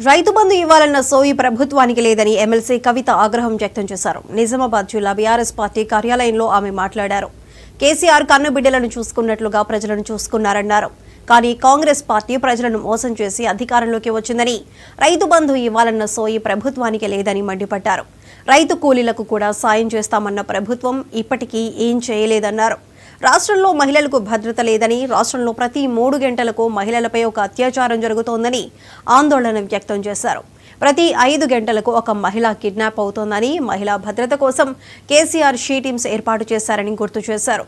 రైతు బంధు ఇవ్వాలన్న సోయి ప్రభుత్వానికి లేదని ఎమ్మెల్సీ కవిత ఆగ్రహం వ్యక్తం చేశారు. నిజామాబాద్ జిల్లా బీఆర్ఎస్ పార్టీ కార్యాలయంలో ఆమె మాట్లాడారు. కేసీఆర్ కన్నుబిడ్డలను చూసుకున్నట్లుగా ప్రజలను చూసుకున్నారన్నారు. కానీ కాంగ్రెస్ పార్టీ ప్రజలను మోసం చేసి అధికారంలోకి వచ్చిందని, రైతు బంధు ఇవ్వాలన్న సోయి ప్రభుత్వానికి లేదని మండిపడ్డారు. రైతు కూలీలకు కూడా సాయం చేస్తామన్న ప్రభుత్వం ఇప్పటికీ ఏం చేయలేదన్నారు. రాష్ట్రంలో మహిళలకు భద్రత లేదని, రాష్ట్రంలో ప్రతి 3 గంటలకు మహిళలపై ఒక అత్యాచారం జరుగుతోందని ఆందోళన వ్యక్తం చేశారు. ప్రతి 5 గంటలకు ఒక మహిళ కిడ్నాప్ అవుతోందని, మహిళా భద్రత కోసం కేసీఆర్ షీ టీమ్స్ ఏర్పాటు చేశారని గుర్తు చేశారు.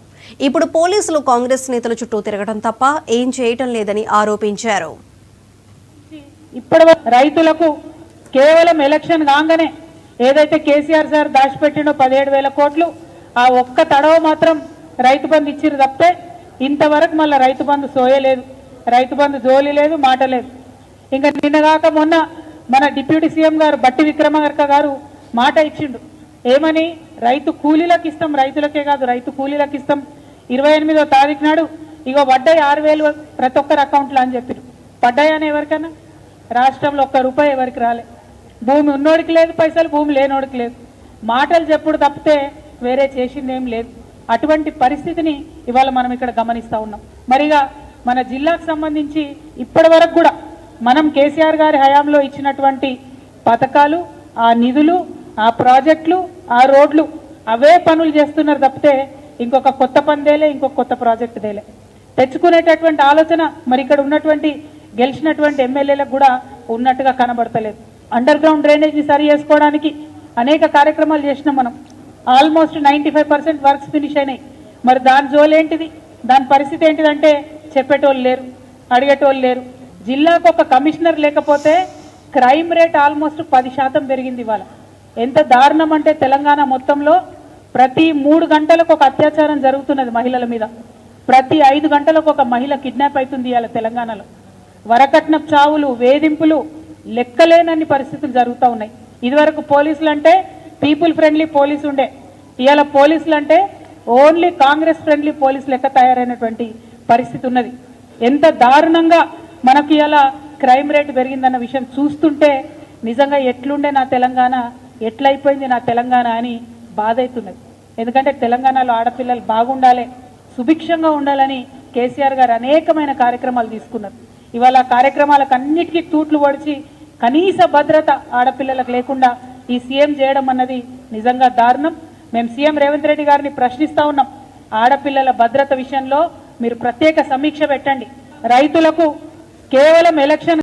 ఇప్పుడు పోలీసులు కాంగ్రెస్ నేతల చుట్టూ తిరగడం తప్ప ఏం చేయటం లేదని ఆరోపించారు. ఇప్పుడు రైతులకు కేవలం ఎలక్షన్ కాగానే ఏదైతే కేసీఆర్ సార్ దాచిపెట్టినో 17,000 కోట్లు, ఆ ఒక్క తడవ మాత్రం రైతు బంధు ఇచ్చిరు తప్పితే ఇంతవరకు మళ్ళీ రైతు బంధు సోయలేదు, రైతు బంధు జోలి లేదు, మాట లేదు. ఇంకా నిన్నగాక మొన్న మన డిప్యూటీ సీఎం గారు బట్టి విక్రమార్క గారు మాట ఇచ్చిండు. ఏమని? రైతు కూలీలకు ఇస్తాం, రైతులకే కాదు రైతు కూలీలకు ఇస్తాం. 28వ తారీఖు నాడు ఇగో పడ్డాయి 6,000 ప్రతి ఒక్కరి అకౌంట్లో అని చెప్పారు. పడ్డాయని ఎవరికైనా? రాష్ట్రంలో ₹1 ఎవరికి రాలే. భూమి ఉన్నోడికి లేదు పైసలు, భూమి లేనోడికి లేదు. మాటలు చెప్పుడు తప్పితే వేరే చేసిందేం లేదు. అటువంటి పరిస్థితిని ఇవాళ మనం ఇక్కడ గమనిస్తూ ఉన్నాం. మరిగా మన జిల్లాకు సంబంధించి ఇప్పటి వరకు కూడా మనం కేసీఆర్ గారి హయాంలో ఇచ్చినటువంటి పథకాలు, ఆ నిధులు, ఆ ప్రాజెక్టులు, ఆ రోడ్లు, అవే పనులు చేస్తున్నారు తప్పితే ఇంకొక కొత్త పనిదేలే, ఇంకొక కొత్త ప్రాజెక్టు దేలే. తెచ్చుకునేటటువంటి ఆలోచన మరి ఇక్కడ ఉన్నటువంటి గెలిచినటువంటి ఎమ్మెల్యేలకు కూడా ఉన్నట్టుగా కనబడతలేదు. అండర్ గ్రౌండ్ డ్రైనేజ్ని సరి చేసుకోవడానికి అనేక కార్యక్రమాలు చేసినాం మనం. ఆల్మోస్ట్ 95% వర్క్స్ ఫినిష్ అయినాయి. మరి దాని జోలేంటిది, దాని పరిస్థితి ఏంటిదంటే చెప్పేటోళ్ళు లేరు, అడిగేటోళ్ళు లేరు. జిల్లాకు ఒక కమిషనర్ లేకపోతే క్రైమ్ రేట్ ఆల్మోస్ట్ 10% పెరిగింది. ఇవాళ ఎంత దారుణం అంటే తెలంగాణ మొత్తంలో ప్రతి 3 గంటలకు ఒక అత్యాచారం జరుగుతున్నది మహిళల మీద. ప్రతి 5 గంటలకు ఒక మహిళ కిడ్నాప్ అవుతుంది ఇవాళ తెలంగాణలో. వరకట్నం చావులు, వేధింపులు లెక్కలేనన్ని పరిస్థితులు జరుగుతూ ఉన్నాయి. ఇదివరకు పోలీసులు అంటే పీపుల్ ఫ్రెండ్లీ పోలీసు ఉండే, ఇవాళ పోలీసులు అంటే ఓన్లీ కాంగ్రెస్ ఫ్రెండ్లీ పోలీసు లెక్క తయారైనటువంటి పరిస్థితి ఉన్నది. ఎంత దారుణంగా మనకి ఇలా క్రైమ్ రేట్ పెరిగిందన్న విషయం చూస్తుంటే నిజంగా ఎట్లుండే నా తెలంగాణ, ఎట్లయిపోయింది నా తెలంగాణ అని బాధ అవుతున్నది. ఎందుకంటే తెలంగాణలో ఆడపిల్లలు బాగుండాలి, సుభిక్షంగా ఉండాలని కేసీఆర్ గారు అనేకమైన కార్యక్రమాలు తీసుకున్నారు. ఇవాళ కార్యక్రమాలకు అన్నిటికీ తూట్లు పొడిచి కనీస భద్రత ఆడపిల్లలకు లేకుండా ఈ సీఎం చేయడం అన్నది నిజంగా దారుణం. మేము సీఎం రేవంత్ రెడ్డి గారిని ప్రశ్నిస్తూ ఉన్నాం. ఆడపిల్లల భద్రత విషయంలో మీరు ప్రత్యేక సమీక్ష పెట్టండి. రైతులకు కేవలం ఎలక్షన్